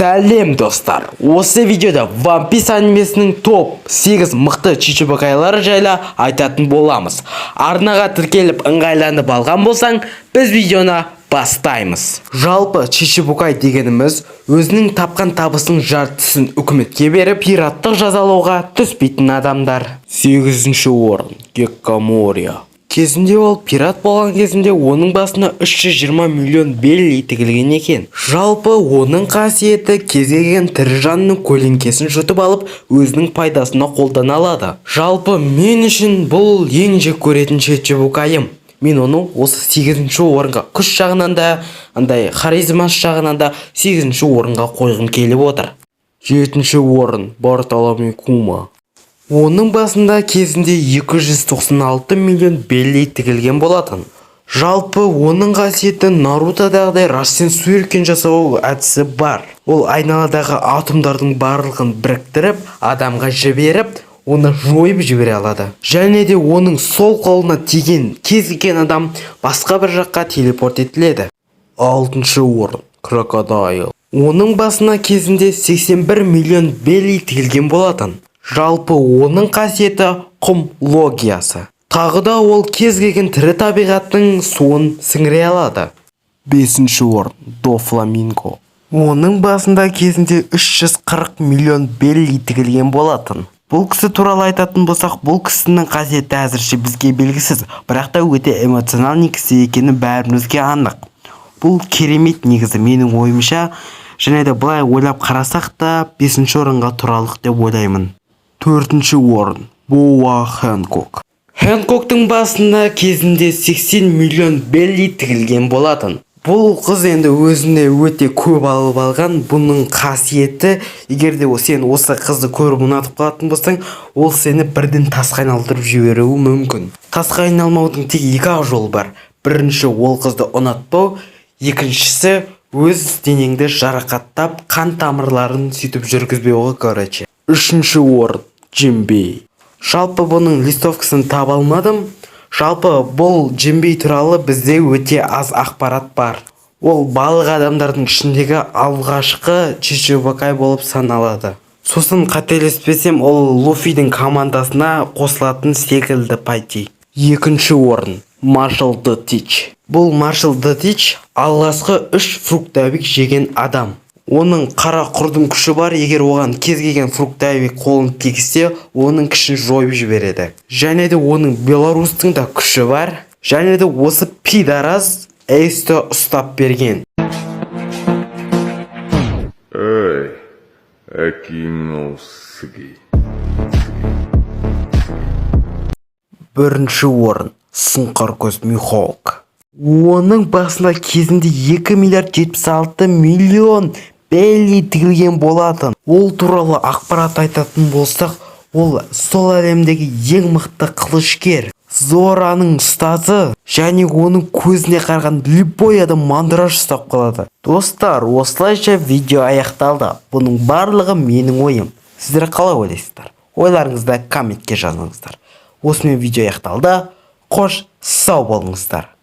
Сәлем достар, осы видеода One Piece анимесінің топ 8 мықты чичибокайлары жайлы айтатын боламыз. Арнаға тіркеліп ыңғайланып алған болсаң, біз видеоны бастаймыз. Жалпы чичибокай дегеніміз өзінің тапқан табысының жартысын үкіметке беріп, пираттық жазалауға түспейтін адамдар. 8-ші орын Геккамория. Кезінде ол пират болған кезінде оның басына 320 миллион белли тігілген екен. Жалпы оның қасиеті кез келген тірі жанның көлеңкесін жұтып алып, өзінің пайдасына қолдана алады. Жалпы мен үшін бұл ең жек көретін чичибокайым. Мен оны осы 8-ші орынға күш жағынан да, харизмасы жағынан да 8-ші орынға қойғым келіп отыр. 7-ші орын Бартоломей Кума. Оның басында кезінде 296 миллион белли тігілген болатын. Жалпы оның қасиеті Нарутодағыдай Расен Суеркен жасау әдісі бар. Ол айналадағы атомдардың барлығын біріктіріп, адамға жіберіп, оны жойып жібере алады. Және де оның сол қолына тиген кез келген адам басқа бір жаққа телепорт етіледі. 6-ші орын Крокодайл. Оның басына кезінде 81 миллион белли тігілген болатын. Жалпы оның қасиеті құм логиясы. Тағы да ол кез келген тірі табиғаттың суын сіңіре алады. 5-ші орын Дофламинго. Оның басында кезінде 340 миллион белли тігілген болатын. Бұл кісі туралы айтатын болсақ, бұл кісінің қасиеті әзірше бізге белгісіз, бірақ та өте эмоционал кісі екені бәрімізге анық. Бұл керемет негізі менің ойымша, және де былай ойлап қарасақ та 5-ші орынға тұралық деп ойлаймын. 4-ші орын Боа Хэнкок. Хэнкоктың басында кезінде 80 миллион белли тігілген болатын. Бұл қыз енді өзіне өте көп алып алған. Бұның қасиеті, егерде сен осы қызды көріп ұнатып қалатын болсаң, ол сені бірден тасқа айналдырып жіберуі мүмкін. Тасқа айналмаудың тек 2 жол бар. Бірінші ол қызды ұнатпау, екіншісі өз денеңді жарақаттап, қан тамырларын сөйтіп жүргізбеуі короче. 3-ші орын Джимбей. Жалпы бұның листовкасын таба алмадым. Жалпы бұл Джимбей туралы бізде өте аз ақпарат бар. Ол балық адамдардың ішіндегі алғашқы чичибокай болып саналады. Сосын қателеспесем, ол Луфидің командасына қосылатын секілді пайти. 2-ші орын Маршал Д. Тич. Бұл Маршал Д. Тич алғашқы 3 фруктовик жеген адам. Оның қара құрдың күші бар, егер оған кез келген фруктовик қолын тигізсе, оның күшін жойып жібереді. Және де оның Беларустың да күші бар. Және де осы пидарас Эйсті ұстап берген. Эй, Акиносуги. 1-ші орын Сұңқар көз Михок. Оның басында кезінде 2 миллиард 76 миллион белли тігілген болатын. Ол туралы ақпарат айтатын болсақ, ол сол әлемдегі ең мықты қылышкер, Зораның ұстазы, және оның көзіне қараған любой адам мандыраш ұстап қалады. Достар, осылайша видео аяқталды. Бұның барлығы менің ойым. Сіздер қалай ойлайсыздар? Ойларыңызды комментке жазыңыздар. Осымен видео аяқталды. Қош, сау болыңыздар.